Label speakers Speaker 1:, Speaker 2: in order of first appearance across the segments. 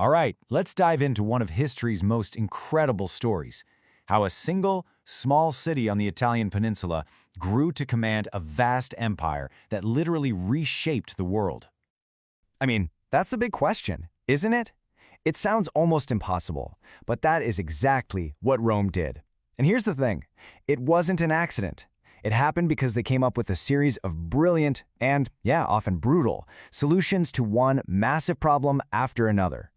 Speaker 1: All right, let's dive into one of history's most incredible stories, how a single, small city on the Italian peninsula grew to command a vast empire that literally reshaped the world.
Speaker 2: I mean, that's the big question, isn't it? It sounds almost impossible, but that is exactly what Rome did. And here's the thing, it wasn't an accident. It happened because they came up with a series of brilliant and, often brutal, solutions to one massive problem after another.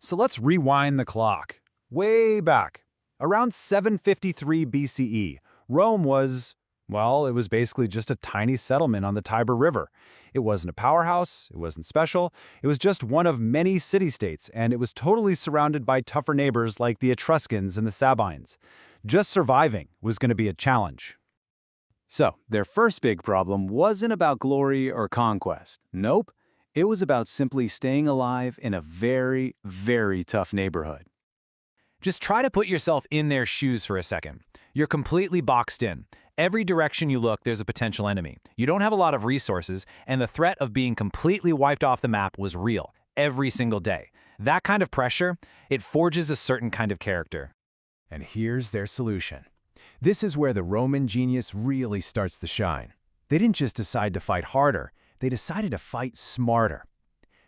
Speaker 3: So let's rewind the clock. Way back. Around 753 BCE, Rome was, well, it was basically just a tiny settlement on the Tiber River. It wasn't a powerhouse, it wasn't special, it was just one of many city-states, and it was totally surrounded by tougher neighbors like the Etruscans and the Sabines. Just surviving was going to be a challenge. So, their first big problem wasn't about glory or conquest. Nope, it was about simply staying alive in a very, very tough neighborhood.
Speaker 1: Just try to put yourself in their shoes for a second. You're completely boxed in. Every direction you look, there's a potential enemy. You don't have a lot of resources, and the threat of being completely wiped off the map was real, every single day. That kind of pressure, it forges a certain kind of character.
Speaker 4: And here's their solution. This is where the Roman genius really starts to shine. They didn't just decide to fight harder, they decided to fight smarter.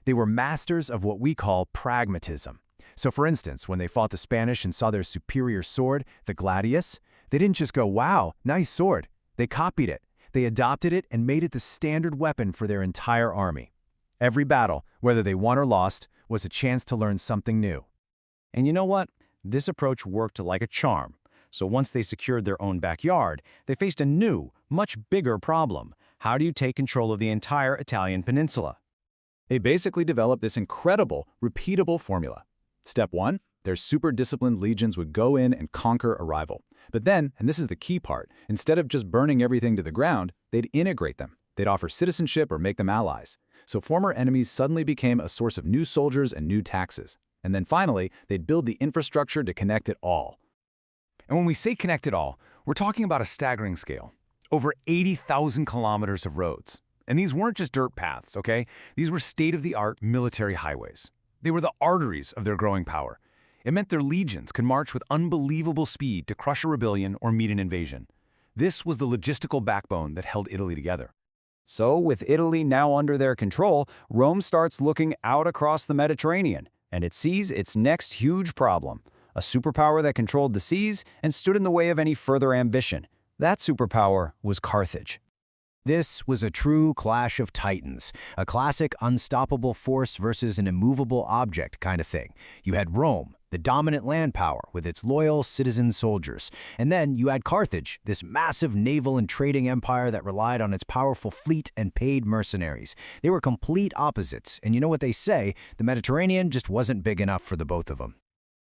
Speaker 4: They were masters of what we call pragmatism. So for instance, when they fought the Spanish and saw their superior sword, the gladius, they didn't just go, wow, nice sword. They copied it. They adopted it and made it the standard weapon for their entire army. Every battle, whether they won or lost, was a chance to learn something new.
Speaker 3: And you know what? This approach worked like a charm. So once they secured their own backyard, they faced a new, much bigger problem. How do you take control of the entire Italian peninsula? They basically developed this incredible, repeatable formula. Step 1, their super-disciplined legions would go in and conquer a rival. But then, and this is the key part, instead of just burning everything to the ground, they'd integrate them. They'd offer citizenship or make them allies. So former enemies suddenly became a source of new soldiers and new taxes. And then finally, they'd build the infrastructure to connect it all.
Speaker 1: And when we say connect it all, we're talking about a staggering scale. Over 80,000 kilometers of roads. And these weren't just dirt paths, okay? These were state-of-the-art military highways. They were the arteries of their growing power. It meant their legions could march with unbelievable speed to crush a rebellion or meet an invasion. This was the logistical backbone that held Italy together.
Speaker 3: So, with Italy now under their control, Rome starts looking out across the Mediterranean, and it sees its next huge problem. A superpower that controlled the seas and stood in the way of any further ambition. That superpower was Carthage.
Speaker 2: This was a true clash of titans, a classic unstoppable force versus an immovable object kind of thing. You had Rome, the dominant land power with its loyal citizen soldiers. And then you had Carthage, this massive naval and trading empire that relied on its powerful fleet and paid mercenaries. They were complete opposites, and you know what they say, the Mediterranean just wasn't big enough for the both of them.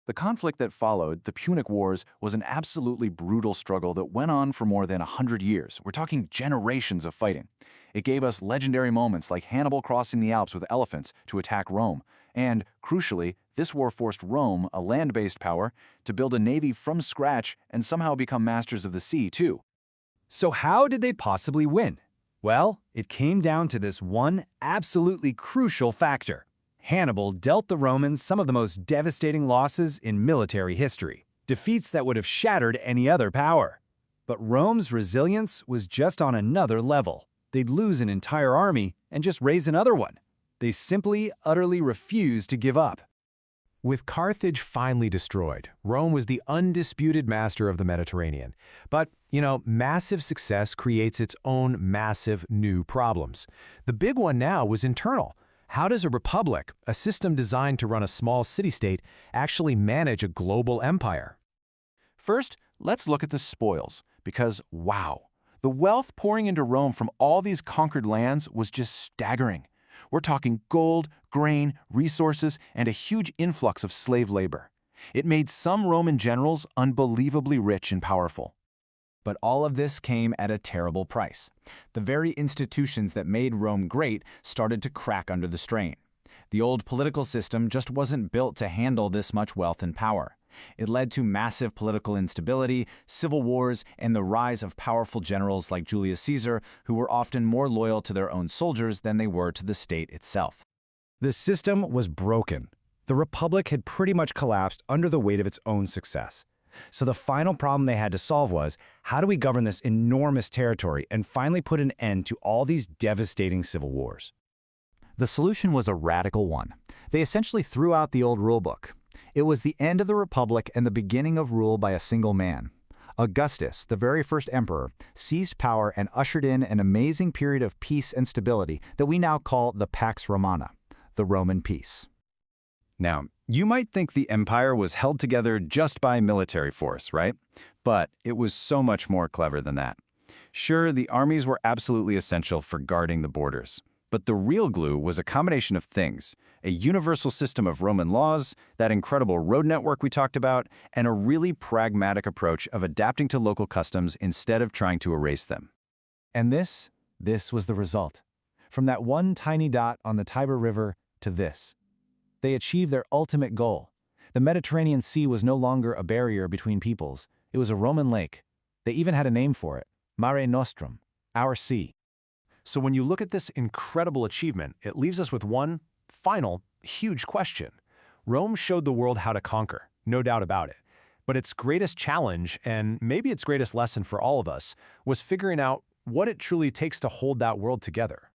Speaker 5: The conflict that followed, the Punic Wars, was an absolutely brutal struggle that went on for more than 100 years. We're talking generations of fighting. It gave us legendary moments like Hannibal crossing the Alps with elephants to attack Rome. And, crucially, this war forced Rome, a land-based power, to build a navy from scratch and somehow become masters of the sea, too.
Speaker 2: So how did they possibly win? Well, it came down to this one absolutely crucial factor. Hannibal dealt the Romans some of the most devastating losses in military history, defeats that would have shattered any other power. But Rome's resilience was just on another level. They'd lose an entire army and just raise another one. They simply, utterly refused to give up.
Speaker 4: With Carthage finally destroyed, Rome was the undisputed master of the Mediterranean. But, massive success creates its own massive new problems. The big one now was internal. How does a republic, a system designed to run a small city-state, actually manage a global empire?
Speaker 5: First, let's look at the spoils, because wow, the wealth pouring into Rome from all these conquered lands was just staggering. We're talking gold, grain, resources, and a huge influx of slave labor. It made some Roman generals unbelievably rich and powerful.
Speaker 2: But all of this came at a terrible price. The very institutions that made Rome great started to crack under the strain. The old political system just wasn't built to handle this much wealth and power. It led to massive political instability, civil wars, and the rise of powerful generals like Julius Caesar, who were often more loyal to their own soldiers than they were to the state itself. The system was broken. The Republic had pretty much collapsed under the weight of its own success. So the final problem they had to solve was, how do we govern this enormous territory and finally put an end to all these devastating civil wars?
Speaker 5: The solution was a radical one. They essentially threw out the old rulebook. It was the end of the Republic and the beginning of rule by a single man. Augustus, the very first emperor, seized power and ushered in an amazing period of peace and stability that we now call the Pax Romana, the Roman peace.
Speaker 2: Now, you might think the empire was held together just by military force, right? But it was so much more clever than that. Sure, the armies were absolutely essential for guarding the borders. But the real glue was a combination of things: a universal system of Roman laws, that incredible road network we talked about, and a really pragmatic approach of adapting to local customs instead of trying to erase them.
Speaker 4: And this was the result. From that one tiny dot on the Tiber River to this. They achieved their ultimate goal. The Mediterranean Sea was no longer a barrier between peoples. It was a Roman lake. They even had a name for it: Mare Nostrum, our sea.
Speaker 1: So when you look at this incredible achievement, it leaves us with one final, huge question. Rome showed the world how to conquer, no doubt about it. But its greatest challenge, and maybe its greatest lesson for all of us, was figuring out what it truly takes to hold that world together.